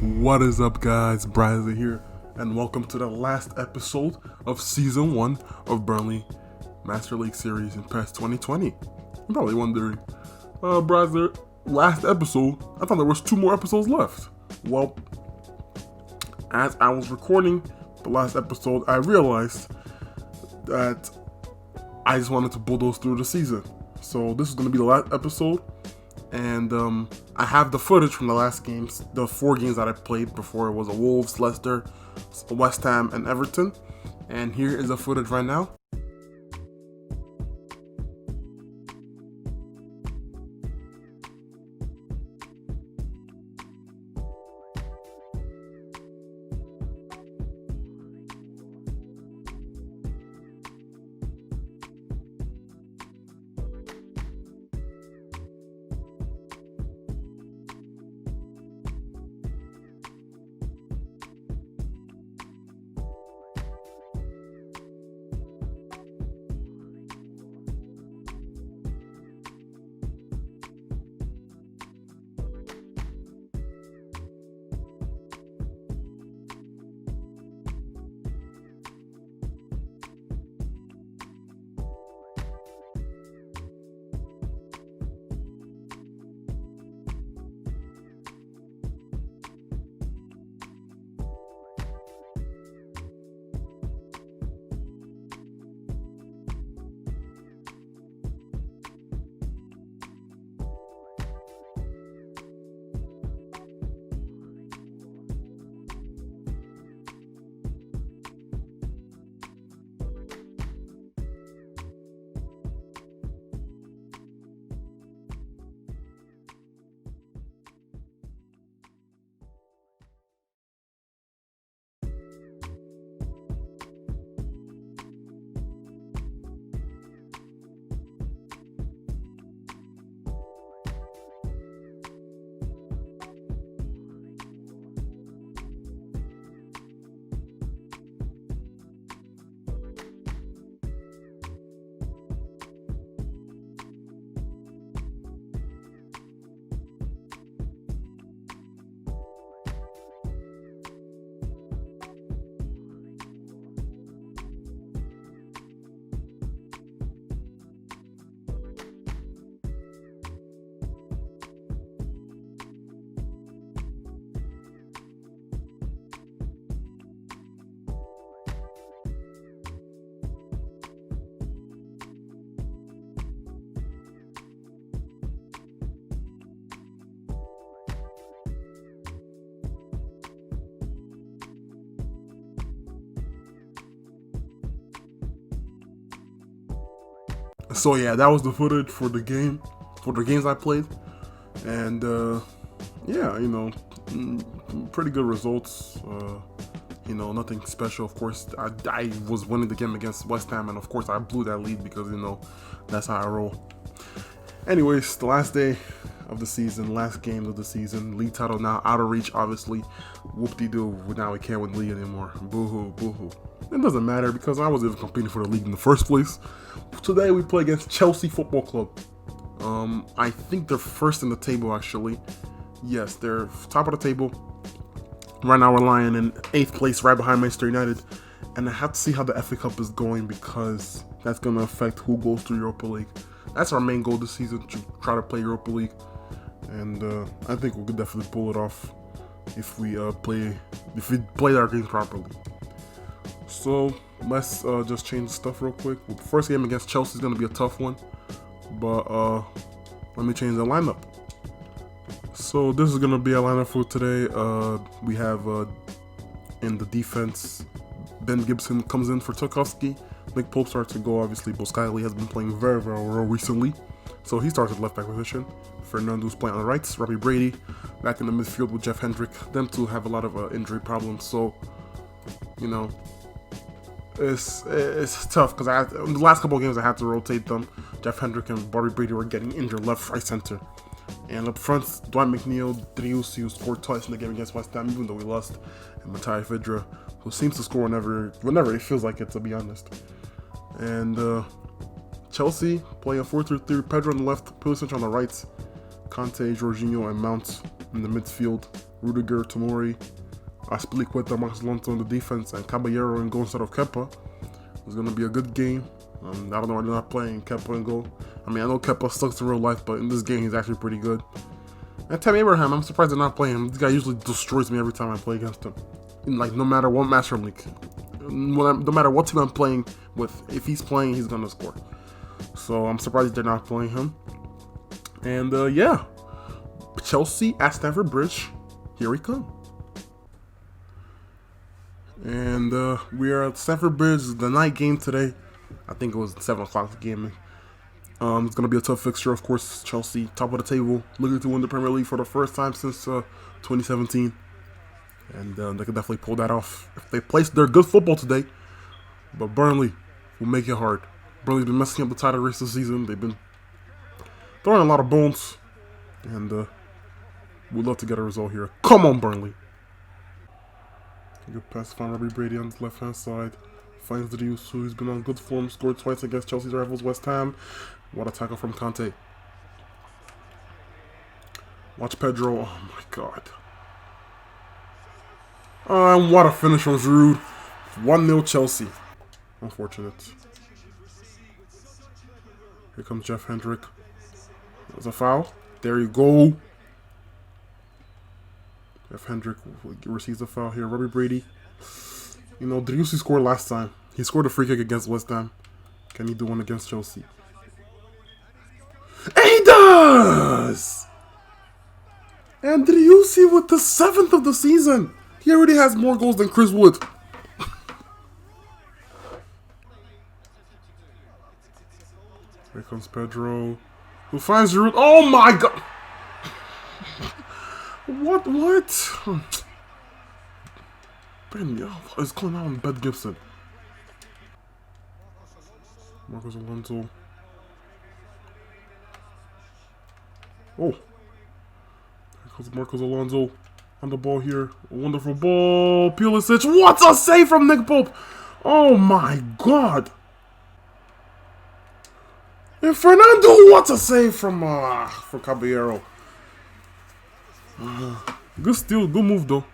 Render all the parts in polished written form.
What is up, guys? Bradley here, and welcome to the last episode of Season 1 of Burnley Master League Series in PES 2020. You're probably wondering, Bradley, last episode? I thought there was 2 more episodes left. Well, as I was recording the last episode, I realized that I just wanted to bulldoze through the season. So this is going to be the last episode. And I have the footage from the last games, the 4 games that I played before. It was a Wolves, Leicester, West Ham, and Everton. And here is the footage right now. So yeah, that was the footage for the games I played, and yeah, pretty good results. Nothing special. Of course, I was winning the game against West Ham, and of course I blew that lead because that's how I roll. Anyways, the last day of the season, last game of the season, league title now out of reach, obviously. Whoop-de-doo, now we can't win the league anymore. Boo-hoo, boo-hoo. It doesn't matter because I wasn't even competing for the league in the first place. Today we play against Chelsea Football Club. I think they're first in the table, actually. Yes, they're top of the table. Right now we're lying in 8th place, right behind Manchester United. And I have to see how the FA Cup is going because that's going to affect who goes to Europa League. That's our main goal this season, to try to play Europa League. And I think we could definitely pull it off if we play our games properly. So let's just change the stuff real quick. The first game against Chelsea is going to be a tough one, but let me change the lineup. So this is going to be our lineup for today. We have in the defense, Ben Gibson comes in for Tarkowski. Nick Pope starts to go. Obviously, Boskyley has been playing very, very well recently, so he starts at left back position. Fernando's playing on the right. Robbie Brady back in the midfield with Jeff Hendrick. Them two have a lot of injury problems, so it's tough because in the last couple of games I had to rotate them. Jeff Hendrick and Bobby Brady were getting injured left, right, center. And up front, Dwight McNeil, Driussi, who scored twice in the game against West Ham, even though we lost, and Matai Vidra, who seems to score whenever it feels like it, to be honest. And Chelsea playing a 4-3-3, Pedro on the left, Pulisic on the right, Conte, Jorginho, and Mount in the midfield. Rudiger, Tomori, Aspilicueta, Marcos Alonso in the defense, and Caballero in goal instead of Kepa. It's going to be a good game. I don't know why they're not playing Kepa in goal. I mean, I know Kepa sucks in real life, but in this game, he's actually pretty good. And Tammy Abraham, I'm surprised they're not playing him. This guy usually destroys me every time I play against him. Like, no matter what Master League. No matter what team I'm playing with, if he's playing, he's going to score. So, I'm surprised they're not playing him. And, yeah. Chelsea at Stamford Bridge. Here we come. And we are at Stamford Bridge. The night game today. I think it was 7 o'clock game. It's going to be a tough fixture, of course. Chelsea, top of the table, looking to win the Premier League for the first time since 2017. And they can definitely pull that off if they play their good football today. But Burnley will make it hard. Burnley's been messing up the title race this season. They've been throwing a lot of bones. And we'd love to get a result here. Come on, Burnley. Good pass from Robbie Brady on the left-hand side. Finds the Deuce, who's been on good form. Scored twice against Chelsea's rivals West Ham. What a tackle from Conte. Watch Pedro. Oh, my God. What a finish from Giroud. 1-0 Chelsea. Unfortunate. Here comes Jeff Hendrick. That was a foul. There you go. Jeff Hendrick receives a foul here. Robbie Brady. You know, Driussi scored last time. He scored a free kick against West Ham. Can he do one against Chelsea? And he does! And Driussi with the 7th of the season. He already has more goals than Chris Wood. Here comes Pedro. Who finds Giroud? Oh my God! What? Ben, it's going on Ben Gibson. Marcos Alonso. Oh. Here comes Marcos Alonso on the ball here. A wonderful ball. Pulisic. What a save from Nick Pope. Oh my God. And Fernando, what a save from Caballero. Good steal, good move though.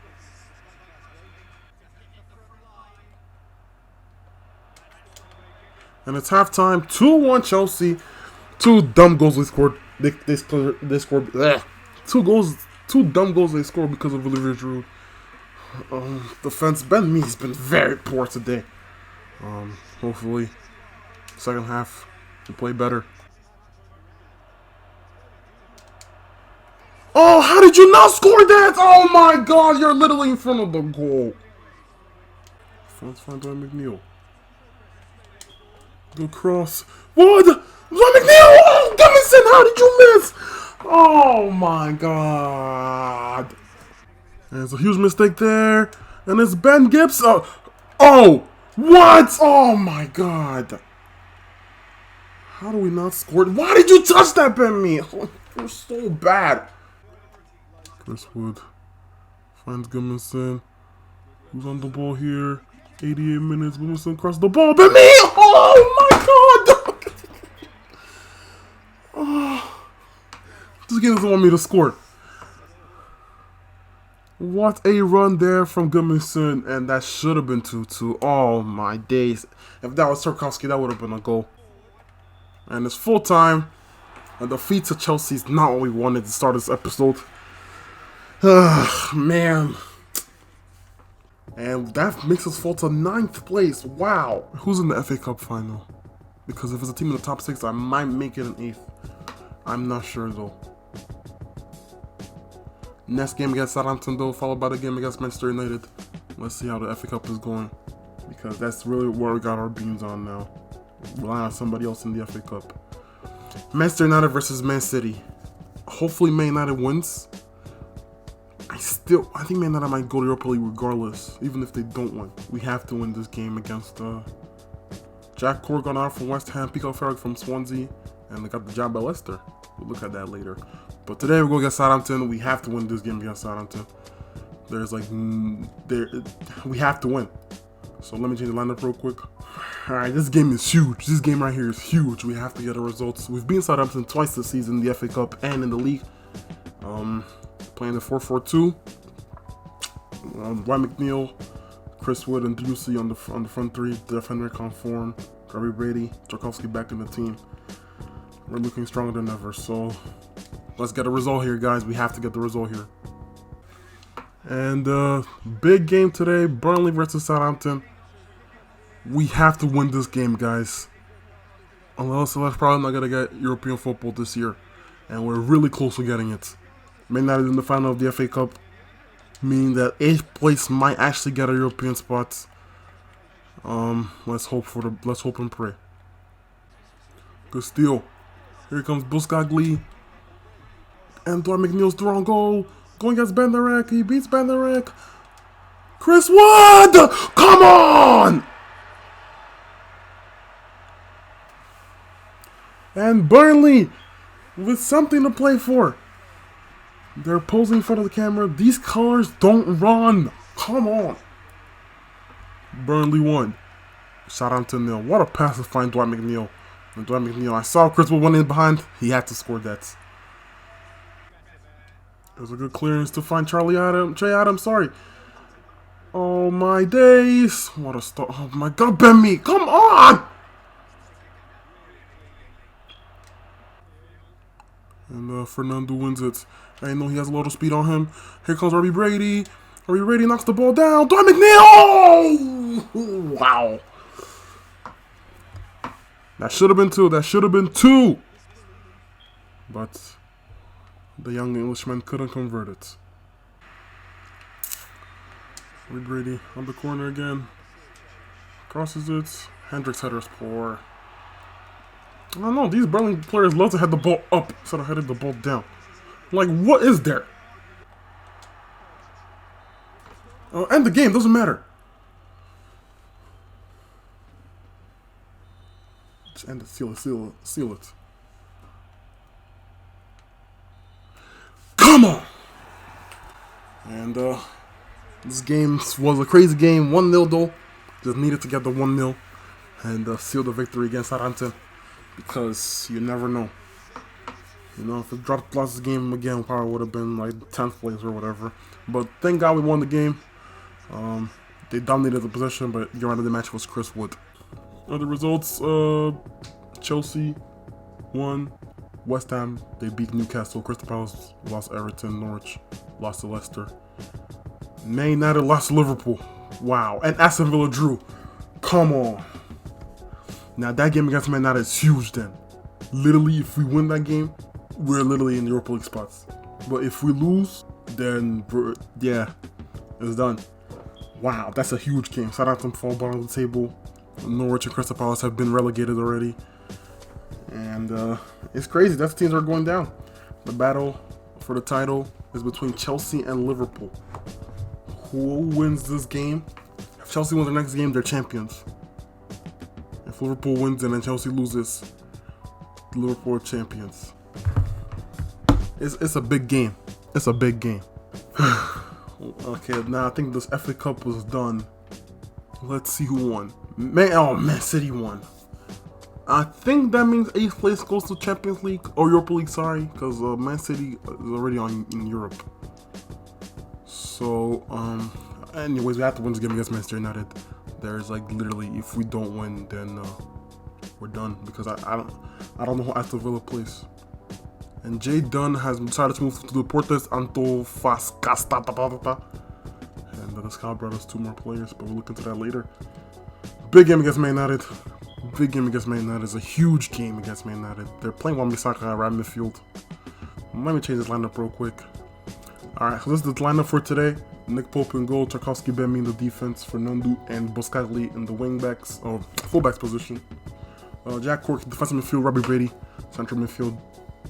And it's halftime. 2-1 Chelsea. 2 dumb goals they scored. They scored. Bleh. 2 dumb goals they scored because of Olivier Giroud. Defense. Ben Mee's been very poor today. Hopefully, second half to play better. Oh, how did you not score that? Oh my God, you're literally in front of the goal. Let's find Dwight McNeil. Good cross. What? Dwight McNeil! Oh, Gummison, how did you miss? Oh my God. There's a huge mistake there. And it's Ben Gibbs. Oh, what? Oh my God. How do we not score? Why did you touch that, Ben Me? Oh, you're so bad. Chris Wood finds Gummison. Who's on the ball here? 88 minutes. Gummison crossed the ball. Ben Me! Oh my God! Oh. This game doesn't want me to score. What a run there from Gummison, and that should have been 2-2. Oh my days. If that was Tarkowski, that would have been a goal. And it's full time. A defeat to Chelsea is not what we wanted to start this episode. Man. And that makes us fall to 9th place. Wow. Who's in the FA Cup final? Because if it's a team in the top 6, I might make it an 8th. I'm not sure though. Next game against Southampton though, followed by the game against Manchester United. Let's see how the FA Cup is going. Because that's really where we got our beans on now. Relying on somebody else in the FA Cup. Manchester United versus Man City. Hopefully Man United wins. I think Man United might go to Europa League regardless, even if they don't win. We have to win this game against Jack Corrigan out from West Ham, Pico Farag from Swansea, and they got the job at Leicester. We'll look at that later. But today we're going against Southampton. We have to win this game against Southampton. We have to win. So let me change the lineup real quick. Alright, this game is huge. This game right here is huge. We have to get the results. We've beaten Southampton twice this season in the FA Cup and in the league. Playing the 4-4-2. Dwight McNeil, Chris Wood, and Drewsy on the front three. Jeff Hendrick on form. Robbie Brady, Tarkowski back in the team. We're looking stronger than ever. So let's get a result here, guys. We have to get the result here. And big game today, Burnley versus Southampton. We have to win this game, guys. Unless we're probably not going to get European football this year. And we're really close to getting it. Man United in the final of the FA Cup, meaning that 8th place might actually get a European spot. Let's hope and pray. Good steal. Here comes Buscagli. And Dwight McNeil's through on goal. Going against Benderek. He beats Benderek. Chris Wood! Come on! And Burnley with something to play for. They're posing in front of the camera. These colors don't run. Come on. Burnley won. Southampton 0. What a pass to find Dwight McNeil. And Dwight McNeil, I saw Chris Wood went in behind. He had to score that. It was a good clearance to find Jay Adams, sorry. Oh my days. What a start. Oh my God, Ben Mee. Come on. And Fernando wins it. I know he has a lot of speed on him. Here comes Robbie Brady. Robbie Brady knocks the ball down. Dwight McNeil. Oh! Wow. That should have been two. That should have been two. But the young Englishman couldn't convert it. Robbie Brady on the corner again. Crosses it. Hendrick's header is poor. I don't know. These Burnley players love to head the ball up instead of heading the ball down. Like, what is there? End the game. Doesn't matter. Just end it. Seal it. Come on! And this game was a crazy game. 1-0 though. Just needed to get the 1-0 and seal the victory against Southampton. Because you never know. You know, if it dropped lost this game again, it probably would have been like 10th place or whatever. But thank God we won the game. They dominated the possession, but your man of the match was Chris Wood. Other results, Chelsea won. West Ham, they beat Newcastle. Crystal Palace lost Everton. Norwich lost to Leicester. Man United lost to Liverpool. Wow. And Aston Villa drew. Come on. Now that game against Man United is huge then. Literally, if we win that game, we're literally in the Europa League spots. But if we lose, then yeah, it's done. Wow, that's a huge game. Southampton fall bottom of the table. Norwich and Crystal Palace have been relegated already. And it's crazy. That's teams are going down. The battle for the title is between Chelsea and Liverpool. Who wins this game? If Chelsea wins the next game, they're champions. If Liverpool wins and then Chelsea loses, Liverpool are champions. It's a big game. It's a big game. Okay, now I think this FA Cup was done. Let's see who won. Man City won. I think that means 8th place goes to Champions League or Europa League, sorry, because Man City is already in Europe. So, anyways, we have to win this game against Manchester United. There's like literally, if we don't win, then we're done because I don't know who Aston Villa plays. And Jay Dunn has decided to move to Deportes Antofagasta. And the scout brought us 2 more players, but we'll look into that later. Big game against Man United. Big game against Man United. It's a huge game against Man United. They're playing Wan-Bissaka at right midfield. Let me change this lineup real quick. Alright, so this is the lineup for today. Nick Pope in goal, Tarkowski, Ben Mee in the defense, Fernando and Buscagli in the wingbacks or fullbacks position. Jack Cork defensive midfield, Robbie Brady, central midfield,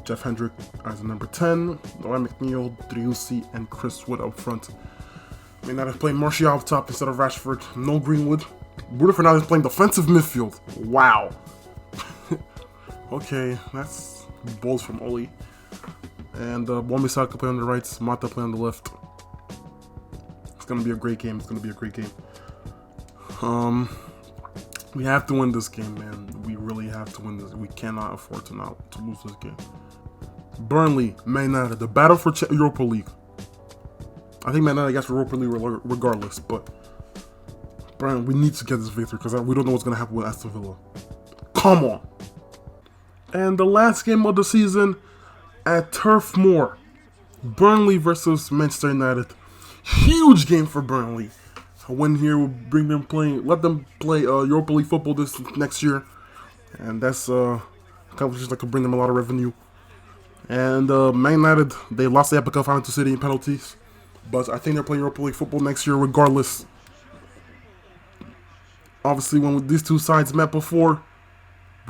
Jeff Hendrick as the number 10, Dwight McNeil, Drewsy, and Chris Wood up front. May not have played Martial up top instead of Rashford. No Greenwood. Bruno Fernandes playing defensive midfield. Wow. Okay, that's balls from Oli. And Wan-Bissaka play on the right, Mata play on the left. It's gonna be a great game. It's gonna be a great game. We have to win this game, man. We really have to win this. We cannot afford to lose this game. Burnley, Man United, the battle for Europa League. I think Man United gets Europa League regardless, but Brian, we need to get this victory because we don't know what's going to happen with Aston Villa. Come on. And the last game of the season at Turf Moor, Burnley versus Manchester United. Huge game for Burnley. A win here will bring them let them play Europa League football this next year, and that's accomplishment that could bring them a lot of revenue. And Man United, they lost the Epic Cup final to City in penalties, but I think they're playing Europa League football next year regardless. Obviously, when these two sides met before,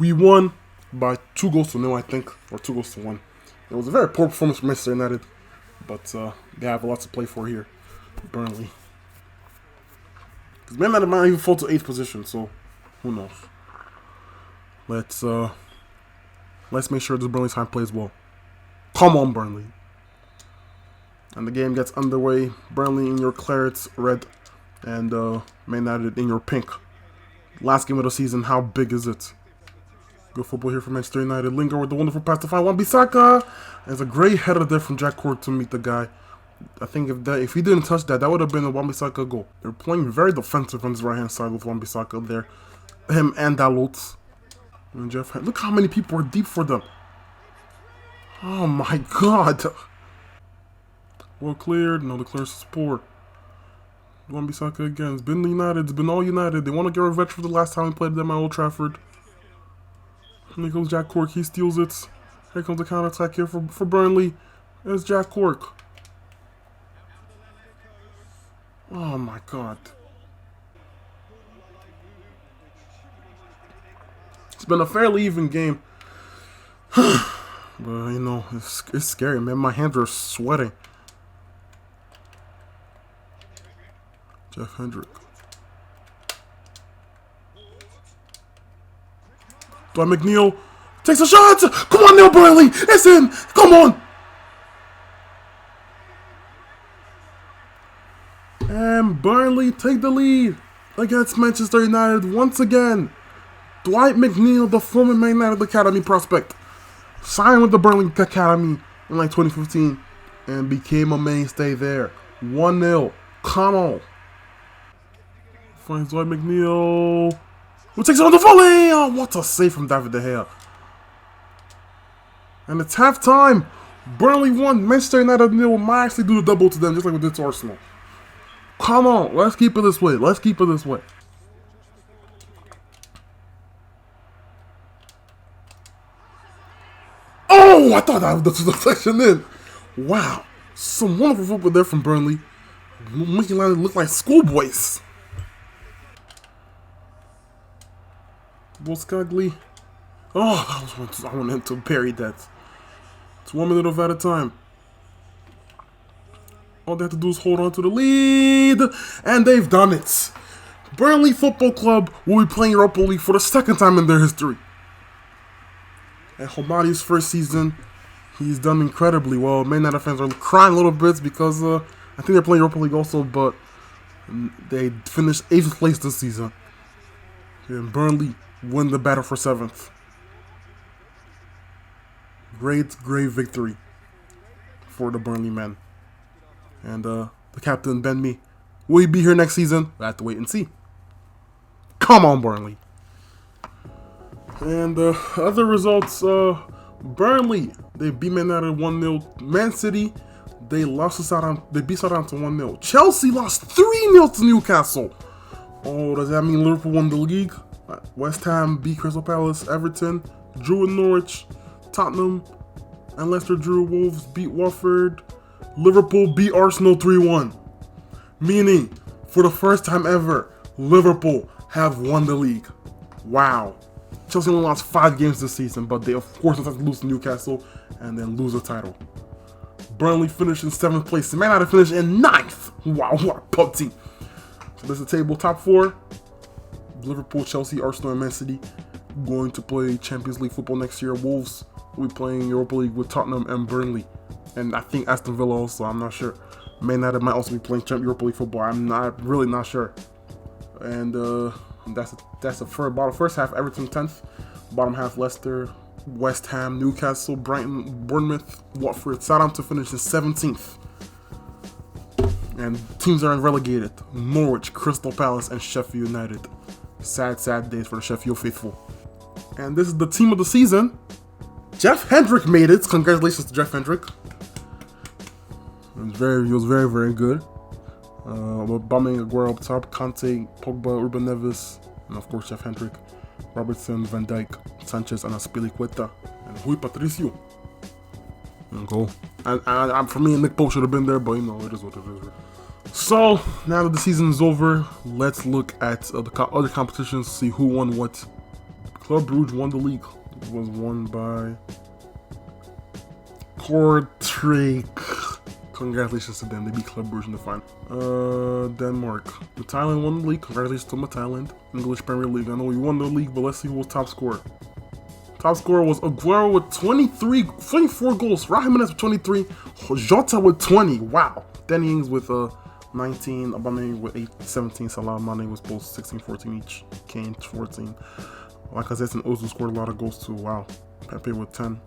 we won by 2-0, I think, or 2-1. It was a very poor performance for Manchester United, but they have a lot to play for here, Burnley. Because Man United might even fall to 8th position, so who knows? Let's make sure this Burnley side plays well. Come on, Burnley. And the game gets underway. Burnley in your clarets, red, and Man United in your pink. Last game of the season, how big is it? Good football here from Manchester United. Lingard with the wonderful pass to find Wan-Bissaka. There's a great header there from Jack Cork to meet the guy. I think if he didn't touch that would have been a Wan-Bissaka goal. They're playing very defensive on his right-hand side with Wan-Bissaka there. Him and Dalot. And Jeff, look how many people are deep for them. Oh my god. Well cleared. No, the clearance is poor. Wan-Bissaka again. It's been United. It's been all United. They want to get revenge for the last time we played them at Old Trafford. Here comes Jack Cork. He steals it. Here comes the counter-attack here for Burnley. There's Jack Cork. Oh my god. It's been a fairly even game. But, you know, it's scary, man. My hands are sweating. Jeff Hendrick. Dwight McNeil takes a shot. Come on, Neil Burnley. It's in. Come on. And Burnley take the lead against Manchester United once again. Dwight McNeil, the former Man United Academy prospect, signed with the Burnley Academy in like 2015 and became a mainstay there. 1-0. Come on. Finds Dwight McNeil. Who takes it on the volley? Oh, what a save from David De Gea. And it's halftime. Burnley won. Manchester United might actually do the double to them just like we did to Arsenal. Come on. Let's keep it this way. Let's keep it this way. Oh, I thought that was the deflection in. Wow. Some wonderful football there from Burnley. Making United look like schoolboys. Boskagli. Oh, I want him to bury that. It's 1 minute at a time. All they have to do is hold on to the lead. And they've done it. Burnley Football Club will be playing Europa League for the second time in their history. At Homadi's first season, he's done incredibly well. Man United fans are crying a little bit because I think they're playing Europa League also, but they finished 8th place this season. And Burnley win the battle for 7th. Great victory for the Burnley men. And the captain, Ben Mee, will he be here next season? We'll have to wait and see. Come on, Burnley. And other results, Burnley, they beat Man United 1-0. Man City, they lost to Southampton. They beat Southampton 1-0. Chelsea lost 3-0 to Newcastle. Oh, does that mean Liverpool won the league? West Ham beat Crystal Palace. Everton drew with Norwich. Tottenham and Leicester drew. Wolves beat Watford. Liverpool beat Arsenal 3-1. Meaning, for the first time ever, Liverpool have won the league. Wow. Chelsea only lost 5 games this season, but they of course have to lose to Newcastle and then lose the title. Burnley finished in 7th place. Man United finished in 9th. Wow, what a pub team. So there's the table. Top 4. Liverpool, Chelsea, Arsenal, and Man City going to play Champions League football next year. Wolves will be playing Europa League with Tottenham and Burnley. And I think Aston Villa also, I'm not sure. Man United might also be playing Europa League football. I'm really not sure. And that's the first half. Everton 10th, bottom half Leicester, West Ham, Newcastle, Brighton, Bournemouth, Watford, Southampton finished in 17th. And teams are relegated: Norwich, Crystal Palace, and Sheffield United. Sad, sad days for the Sheffield faithful. And this is the team of the season. Jeff Hendrick made it. Congratulations to Jeff Hendrick. He was very, very good. Aubameyang, Aguero up top, Kante, Pogba, Ruben Neves, and of course Jeff Hendrick, Robertson, Van Dijk, Sanchez, and Azpilicueta, and Rui Patricio. And goal. And for me, Nick Pope should have been there, but you know, it is what it is. So, now that the season is over, let's look at the other competitions, see who won what. Club Brugge won the league. It was won by Kortrijk. Congratulations to them, they beat Club Brugge in the final. Denmark. The Thailand won the league. Congratulations to Thailand. English Premier League. I know you won the league, but let's see who was top scorer. Top scorer was Aguero with 24 goals. Raheem Jimenez with 23. Jota with 20. Wow. Danny Ings with 19. Aubameyang with 17. Salah, Mane was both 16, 14 each. Kane 14. Lacazette and Ozil scored a lot of goals too. Wow. Pepe with 10.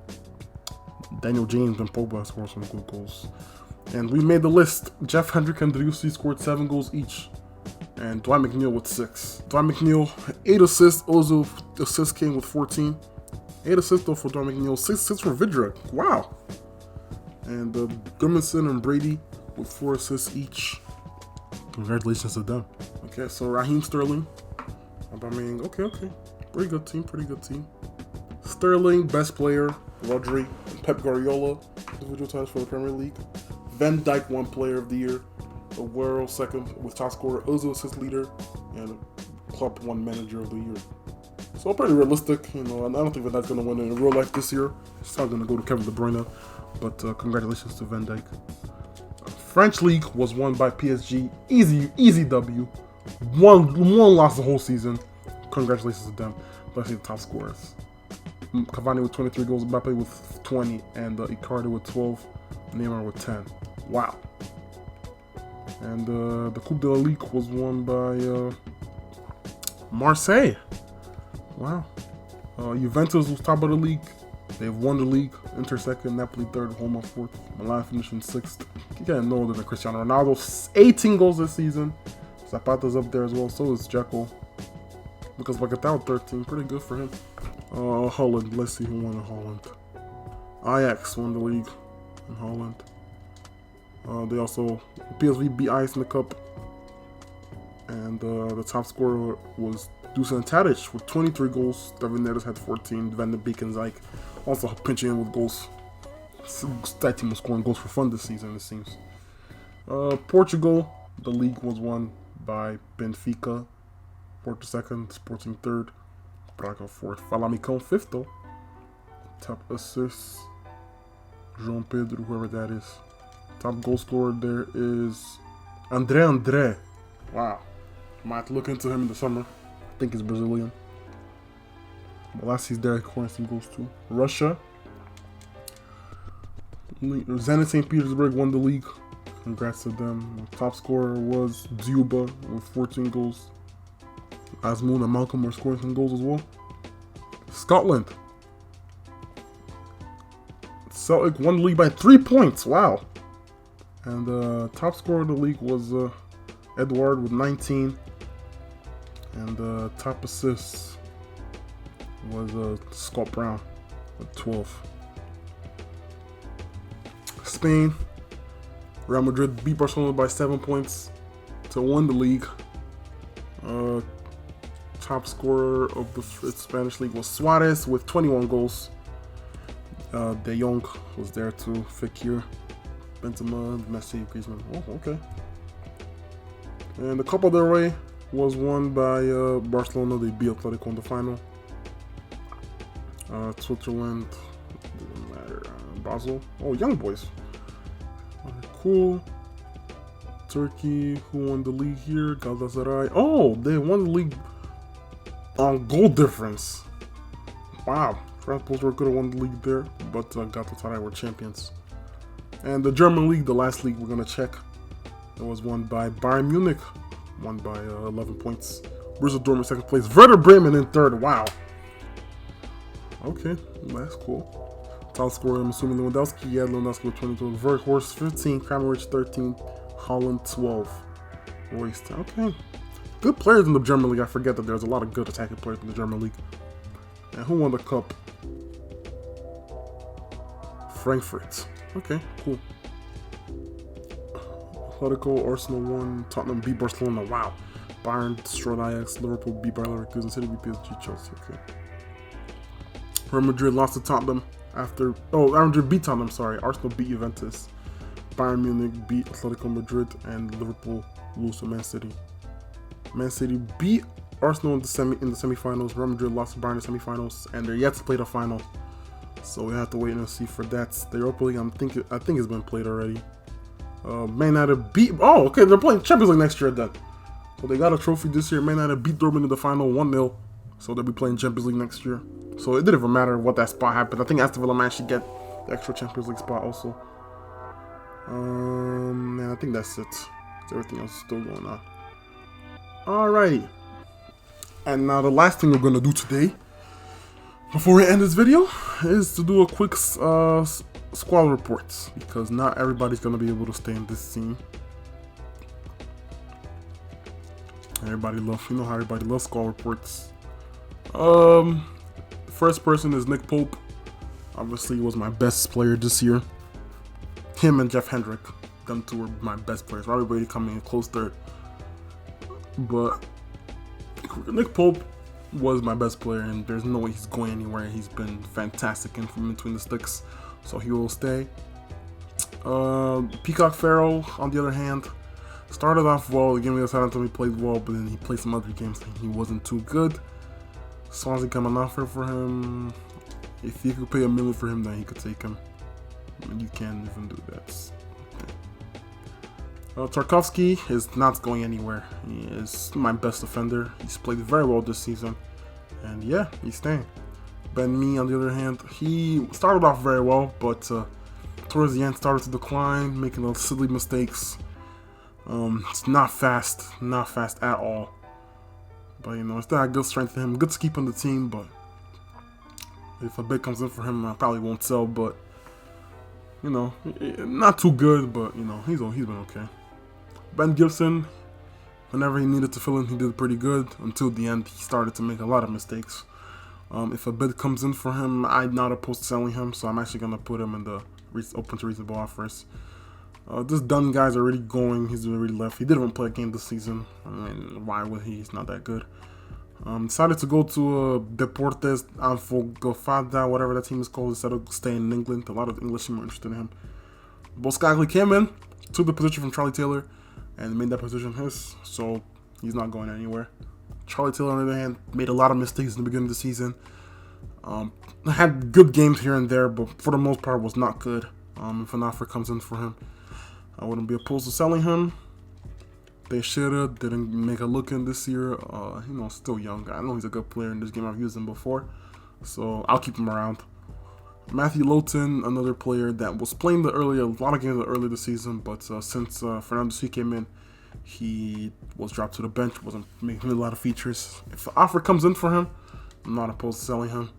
Daniel James and Pogba scored some good goals. And we made the list. Jeff Hendrick and Driussi scored 7 goals each. And Dwight McNeil with 6. Dwight McNeil, 8 assists. Ozil assist came with 14. 8 assists though for Dwight McNeil. 6 assists for Vidra. Wow. And Gudmundsson and Brady with 4 assists each. Congratulations to them. Okay, so Raheem Sterling. Aubameyang. Okay. Pretty good team. Sterling, best player. Rodri and Pep Guardiola, individual titles for the Premier League. Van Dijk won Player of the Year. Aguero second with top scorer. Ozil assist leader, and Klopp won Manager of the Year. So pretty realistic, you know. I don't think that's gonna win in real life this year. It's not gonna go to Kevin De Bruyne, but congratulations to Van Dijk. French League was won by PSG. Easy W. One loss the whole season. Congratulations to them. Let's see the top scorers. Cavani with 23 goals, Mbappe with 20, and Icardi with 12, Neymar with 10. Wow. And the Coupe de la Ligue was won by Marseille. Wow. Juventus was top of the league. They've won the league. Inter second, Napoli third, Roma fourth, Milan finishing sixth. You gotta know that Cristiano Ronaldo, 18 goals this season. Zapata's up there as well, so is Dzeko. Because Paquetá 13, pretty good for him. Holland, let's see who won in Holland. Ajax won the league in Holland. They also, PSV beat Ajax in the cup. And the top scorer was Dusan Tadic with 23 goals. David Neres had 14. Van de Beek and Ziyech also pinching in with goals. That team was scoring goals for fun this season, it seems. Portugal, the league was won by Benfica. Porto second, Sporting third, Braga fourth, Famalicão fifth though. Top assists, João Pedro, whoever that is. Top goal scorer there is André. Wow. Might have to look into him in the summer. I think he's Brazilian. But last he's there scoring some goals too. Russia. Zenit St. Petersburg won the league. Congrats to them. Top scorer was Dzyuba with 14 goals. Asmoon and Malcolm were scoring some goals as well. Scotland. Celtic won the league by 3 points. Wow. And the top scorer of the league was Edward with 19. And the top assists was Scott Brown with 12. Spain. Real Madrid beat Barcelona by 7 points to win the league. Top scorer of the Spanish league was Suarez with 21 goals. De Jong was there too. Fekir, Benzema, Messi, Griezmann. Oh, okay. And the Copa del Rey was won by Barcelona. They beat Atletico in the final. Switzerland, doesn't matter. Basel. Oh, young boys. Cool. Turkey, who won the league here? Galatasaray. Oh, they won the league on goal difference. Wow. Transport could have won the league there, but Galatasaray were champions. And the German league, the last league we're going to check, it was won by Bayern Munich, won by 11 points. Borussia Dortmund second place. Werder Bremen in third. Wow. Okay, that's cool. Top scorer, I'm assuming Lewandowski. Yeah, Lewandowski with 22. Verkhorst 15. Kramaric 13. Holland 12. Royce 10. Okay. Good players in the German League. I forget that there's a lot of good attacking players in the German League. And who won the cup? Frankfurt. Okay, cool. Atletico, Arsenal won. Tottenham beat Barcelona. Wow. Bayern destroyed Ajax. Liverpool beat Bayer Leverkusen. City beat PSG. Chelsea. Okay. Real Madrid lost to Tottenham after. Oh, Real Madrid beat Tottenham. Sorry. Arsenal beat Juventus. Bayern Munich beat Atletico Madrid, and Liverpool lose to Man City. Man City beat Arsenal in the semifinals. Real Madrid lost to Bayern in the semifinals, and they're yet to play the final. So we have to wait and see for that. The Europa League, I think it's been played already. Man United beat. Oh, okay, they're playing Champions League next year then. So they got a trophy this year. Man United beat Dortmund in the final 1-0. So they'll be playing Champions League next year. So it didn't even matter what that spot happened. I think Aston Villa managed to get the extra Champions League spot also. And I think that's it. Everything else is still going on. Alrighty. And now the last thing we're gonna do today, before we end this video, is to do a quick squad report, because not everybody's gonna be able to stay in this team. Everybody loves, you know how everybody loves squad reports. First person is Nick Pope. Obviously, he was my best player this year. Him and Jeff Hendrick, them two were my best players. Robbie Brady coming in close third. But Nick Pope was my best player, and there's no way he's going anywhere. He's been fantastic in from between the sticks, so he will stay. Peacock Farrell, on the other hand, started off well. The game against Southampton, he played well, but then he played some other games and he wasn't too good. Swansea got an offer for him. If you could pay $1 million for him, then he could take him. You can't even do that. Tarkovsky is not going anywhere. He is my best defender. He's played very well this season. And yeah, he's staying. Ben Mee, on the other hand, he started off very well, but towards the end started to decline, making those silly mistakes. It's not fast at all. But you know, it's still had good strength in him. Good to keep on the team, but if a bid comes in for him, I probably won't sell. But you know, not too good, but you know, he's been okay. Ben Gibson, whenever he needed to fill in, he did pretty good. Until the end, he started to make a lot of mistakes. If a bid comes in for him, I'm not opposed to selling him, so I'm actually gonna put him in the open to reasonable offers. This Dunn guy's already going. He's already left. He didn't even play a game this season. I mean, why would he? He's not that good. Decided to go to Deportes Antofagasta, whatever that team is called, instead of staying in England. A lot of English teams were interested in him. Boskagli came in, took the position from Charlie Taylor, and made that position his. So he's not going anywhere. Charlie Taylor, on the other hand, made a lot of mistakes in the beginning of the season. Had good games here and there, but for the most part was not good. If an offer comes in for him, I wouldn't be opposed to selling him. They shoulda, didn't make a look in this year. You know, still young. I know he's a good player in this game. I've used him before, so I'll keep him around. Matthew Lowton, another player that was playing a lot of games early this season, but since Fernando C came in, he was dropped to the bench. Wasn't making a lot of features. If an offer comes in for him, I'm not opposed to selling him.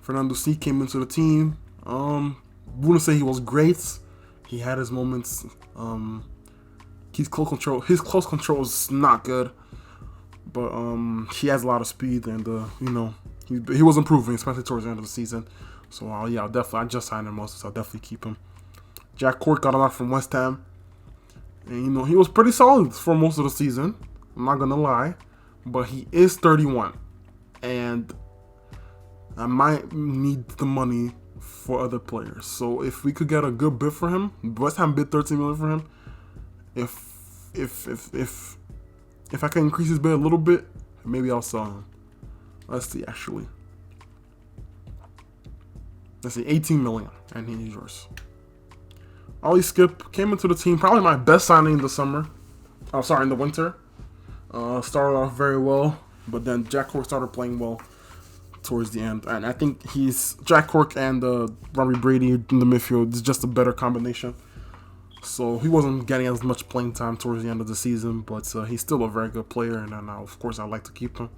Fernando C came into the team. Wouldn't say he was great. He had his moments. His close control is not good, but he has a lot of speed, and you know, he was improving, especially towards the end of the season. So yeah, I just signed him also, so I'll definitely keep him. Jack Cork got a lot from West Ham, and you know, he was pretty solid for most of the season. I'm not gonna lie, but he is 31, and I might need the money for other players. So if we could get a good bid for him, West Ham bid $13 million for him. If I can increase his bid a little bit, maybe I'll sell him. Let's see, actually. Let's see, $18 million, and he's yours. Ollie Skip came into the team, probably my best signing in the summer. Oh, sorry, in the winter. Started off very well, but then Jack Cork started playing well towards the end, and I think he's Jack Cork and Robbie Brady in the midfield is just a better combination. So he wasn't getting as much playing time towards the end of the season, but he's still a very good player, and of course I like to keep him.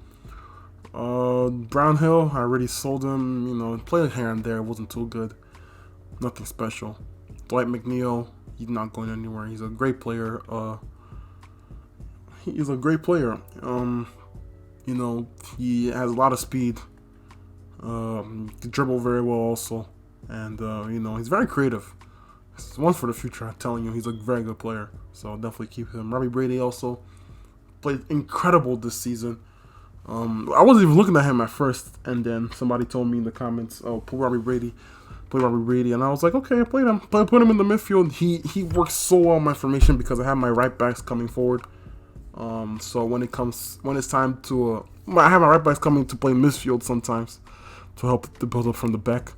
Brownhill, I already sold him. You know, played here and there, wasn't too good, nothing special. Dwight McNeil, he's not going anywhere. He's a great player. He's a great player. He has a lot of speed. He can dribble very well also, and he's very creative. It's one for the future. I'm telling you, he's a very good player. So I'll definitely keep him. Robbie Brady also played incredible this season. I wasn't even looking at him at first, and then somebody told me in the comments, "Oh, play Robbie Brady," and I was like, "Okay, I played him. Put him in the midfield." He works so well in my formation because I have my right backs coming forward. So when it's time to, I have my right backs coming to play midfield sometimes to help the build up from the back.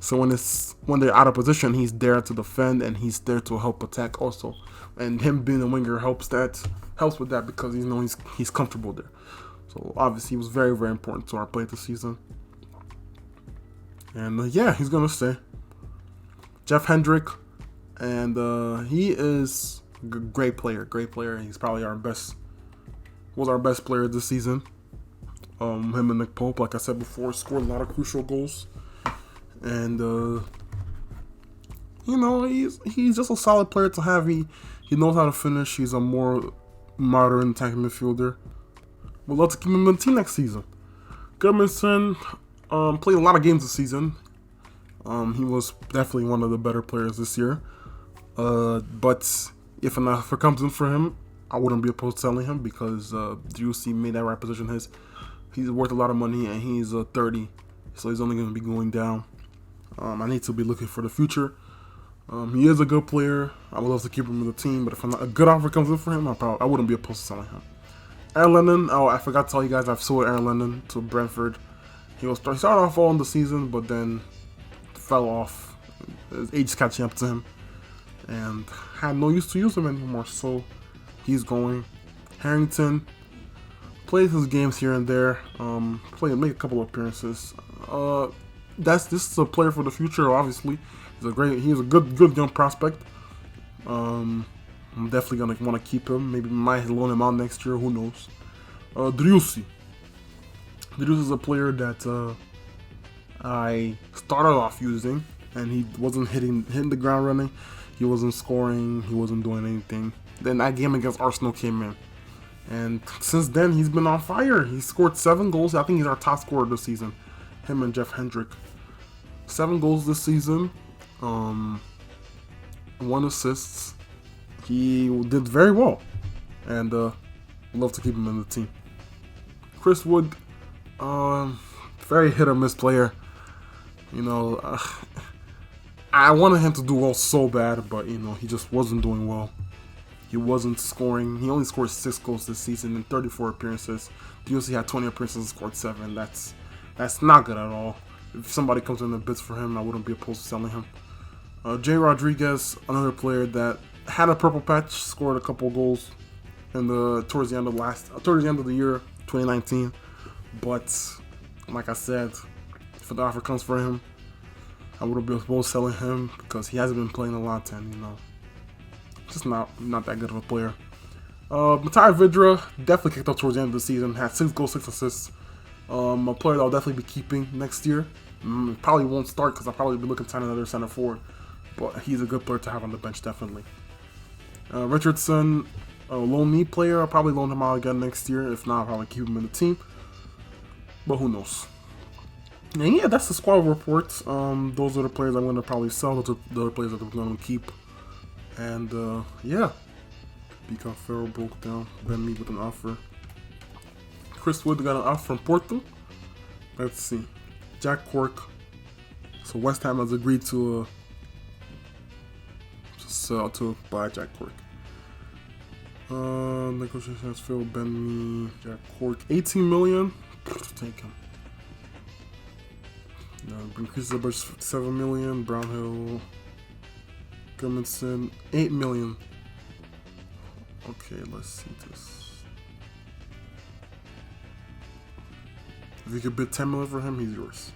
So when they're out of position, he's there to defend and he's there to help attack also. And him being a winger helps with that because he's comfortable there. So obviously he was very, very important to our play this season. And he's gonna stay. Jeff Hendrick, and he is a great player. He's probably was our best player this season. Him and Nick Pope, like I said before, scored a lot of crucial goals. And he's just a solid player to have. He knows how to finish. He's a more modern attacking midfielder. We'd love to keep him in the team next season. Gudmundsson played a lot of games this season. He was definitely one of the better players this year. But if an offer comes in for him, I wouldn't be opposed to selling him because Driussi made that right position his. He's worth a lot of money and he's 30, so he's only going to be going down. I need to be looking for the future. He is a good player. I would love to keep him in the team, but if a good offer comes in for him, I wouldn't be opposed to selling him. Aaron Lennon, I forgot to tell you guys, I've sold Aaron Lennon to Brentford. He started off well in the season, but then fell off. His age catching up to him, and had no use to use him anymore. So he's going. Harrington plays his games here and there. Make a couple of appearances. This is a player for the future. Obviously, he's a good young prospect. I'm definitely gonna want to keep him. Maybe might loan him out next year. Who knows? Driussi. Driussi is a player that I started off using, and he wasn't hitting the ground running. He wasn't scoring. He wasn't doing anything. Then that game against Arsenal came in, and since then he's been on fire. He scored 7 goals. I think he's our top scorer this season. Him and Jeff Hendrick. 7 goals this season. 1 assist. He did very well, and love to keep him in the team. Chris Wood, very hit or miss player. I wanted him to do well so bad, but he just wasn't doing well. He wasn't scoring. He only scored 6 goals this season in 34 appearances. Driussi had 20 appearances and scored 7. That's not good at all. If somebody comes in and bids for him, I wouldn't be opposed to selling him. Jay Rodriguez, another player that had a purple patch, scored a couple goals towards the end of the year 2019. But like I said, if the offer comes for him, I wouldn't be opposed to selling him because he hasn't been playing a lot, and just not that good of a player. Matej Vidra definitely kicked up towards the end of the season, had 6 goals, 6 assists. A player that I'll definitely be keeping next year. Probably won't start because I'll probably be looking to sign another center forward, but he's a good player to have on the bench, definitely. Richardson, a loan me player. I'll probably loan him out again next year. If not, I'll probably keep him in the team, but who knows. And that's the squad reports. Those are the players I'm going to probably sell. Those are the other players that I'm going to keep. And Become Farrell broke down Burnley with an offer. Chris Wood got an offer from Porto. Let's see. Jack Cork. So West Ham has agreed to sell to buy Jack Cork. Negotiations Phil Burnley, Jack Cork, 18 million. Take him. Increases the budget to 7 million. Brownhill, Gudmundsson, 8 million. Okay, let's see this. If you could bid 10 million for him, he's yours.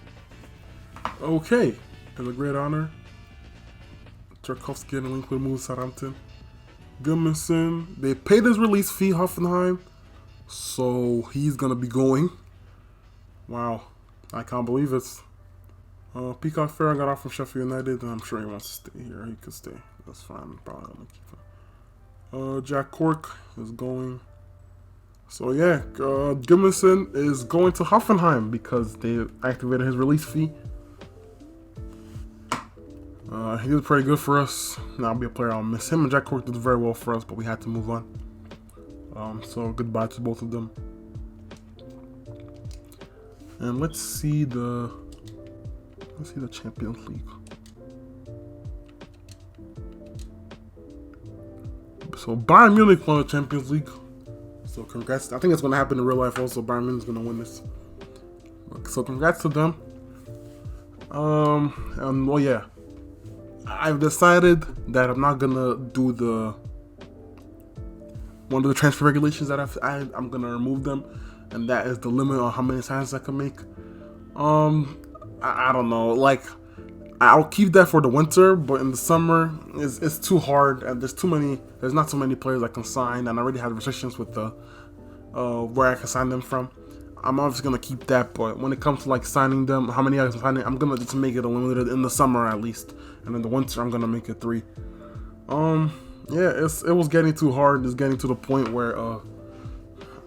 Okay, it's a great honor. Tarkovsky and link with move Southampton. Gudmundsson, they paid his release fee, Hoffenheim, so he's gonna be going. Wow, I can't believe it. Peacock Farrell got off from Sheffield United, and I'm sure he wants to stay here. He could stay. That's fine. I'm probably gonna keep him. Jack Cork is going. So yeah, Gimmerson is going to Hoffenheim because they activated his release fee. He did pretty good for us. Now I'll be a player I'll miss. Him and Jack Cork did very well for us, but we had to move on. So goodbye to both of them. And let's see the Champions League. So Bayern Munich won the Champions League. So congrats. I think it's going to happen in real life also. Bayern Munich is going to win this. So congrats to them. And well, yeah. I've decided that I'm not going to do one of the transfer regulations that I'm going to remove them. And that is the limit on how many signings I can make. I don't know. Like, I'll keep that for the winter, but in the summer, it's too hard, and there's not so many players I can sign, and I already have restrictions with the where I can sign them from. I'm obviously gonna keep that, but when it comes to like signing them, how many I can sign, I'm gonna just make it unlimited in the summer at least, and in the winter I'm gonna make it 3. Yeah, it was getting too hard. It's getting to the point where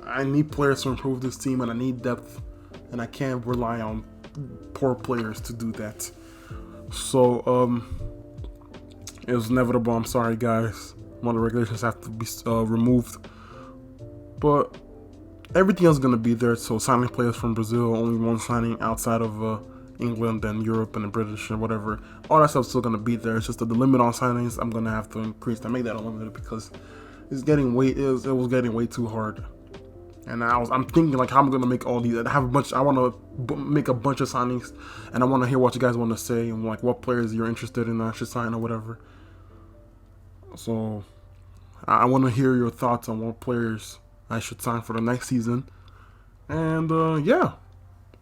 I need players to improve this team, and I need depth, and I can't rely on poor players to do that. So, it was inevitable. I'm sorry, guys. One of the regulations have to be removed. But everything else is going to be there. So, signing players from Brazil, only one signing outside of England and Europe and the British and whatever. All that stuff's still going to be there. It's just that the limit on signings, I'm going to have to increase to make that unlimited because it was getting way too hard. And I'm thinking like how I'm gonna make all these. I want to make a bunch of signings, and I want to hear what you guys want to say and like what players you're interested in I should sign or whatever. So I want to hear your thoughts on what players I should sign for the next season. And yeah,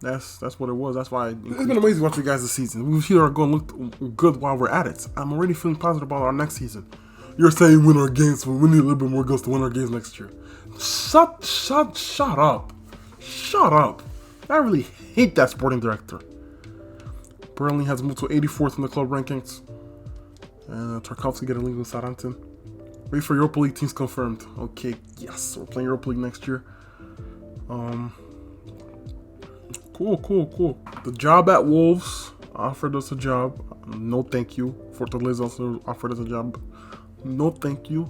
that's what it was. That's why it's been amazing watching you guys this season. We are going to look good while we're at it. I'm already feeling positive about our next season. You're saying win our games, so we need a little bit more goals to win our games next year. Shut up. I really hate that sporting director. Burnley has moved to 84th in the club rankings. And Tarkovsky get a link with Southampton. Wait for Europa League teams confirmed. Okay, yes, we're playing Europa League next year. Cool. The job at Wolves offered us a job. No thank you. Fortaleza also offered us a job. No thank you.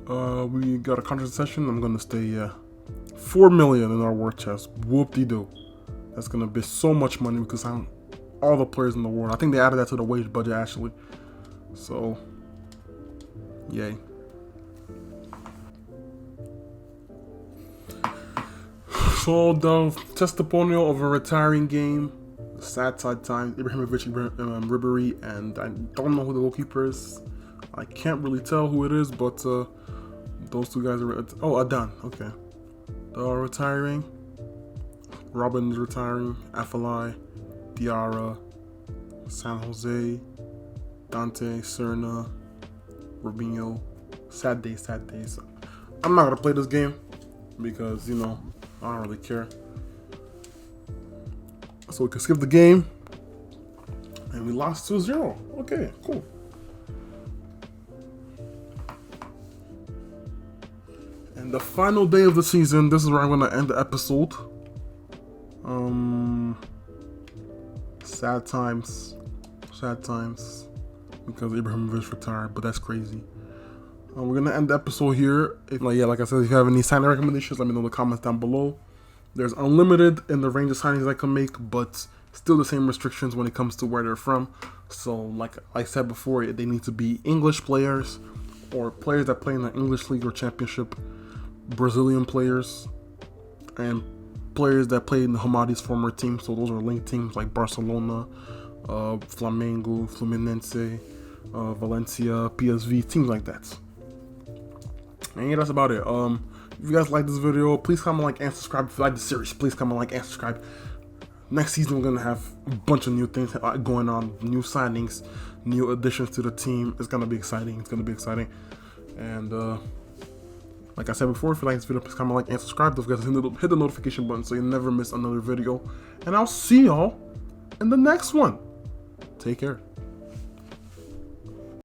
We got a contract session. I'm gonna stay 4 million in our war chest. Whoop-de-doo. That's gonna be so much money because I'm all the players in the world. I think they added that to the wage budget actually. So, yay. So the testimonial of a retiring game. Sad time. Ibrahimovic, Ribery, and I don't know who the goalkeeper is. I can't really tell who it is, but those two guys are. Adan. Okay. They're retiring. Robin is retiring. Afellay, Diarra, San Jose, Dante, Serna, Robinho. Sad days. I'm not gonna play this game because I don't really care. So we can skip the game, and we lost 2-0. Okay, cool. And the final day of the season, this is where I'm gonna end the episode. Sad times, because Ibrahimovic retired, but that's crazy. We're gonna end the episode here. Like I said, if you have any signing recommendations, let me know in the comments down below. There's unlimited in the range of signings I can make, but still the same restrictions when it comes to where they're from. So, like I said before, they need to be English players or players that play in the English League or Championship, Brazilian players, and players that play in the Hamadi's former team. So those are linked teams like Barcelona, Flamengo, Fluminense, Valencia, PSV, teams like that. And yeah, that's about it. If you guys like this video, please comment, like, and subscribe. If you like the series, please comment, like, and subscribe. Next season, we're gonna have a bunch of new things going on, new signings, new additions to the team. It's gonna be exciting. And like I said before, if you like this video, please comment, like, and subscribe. Don't forget to hit the notification button so you never miss another video. And I'll see y'all in the next one. Take care.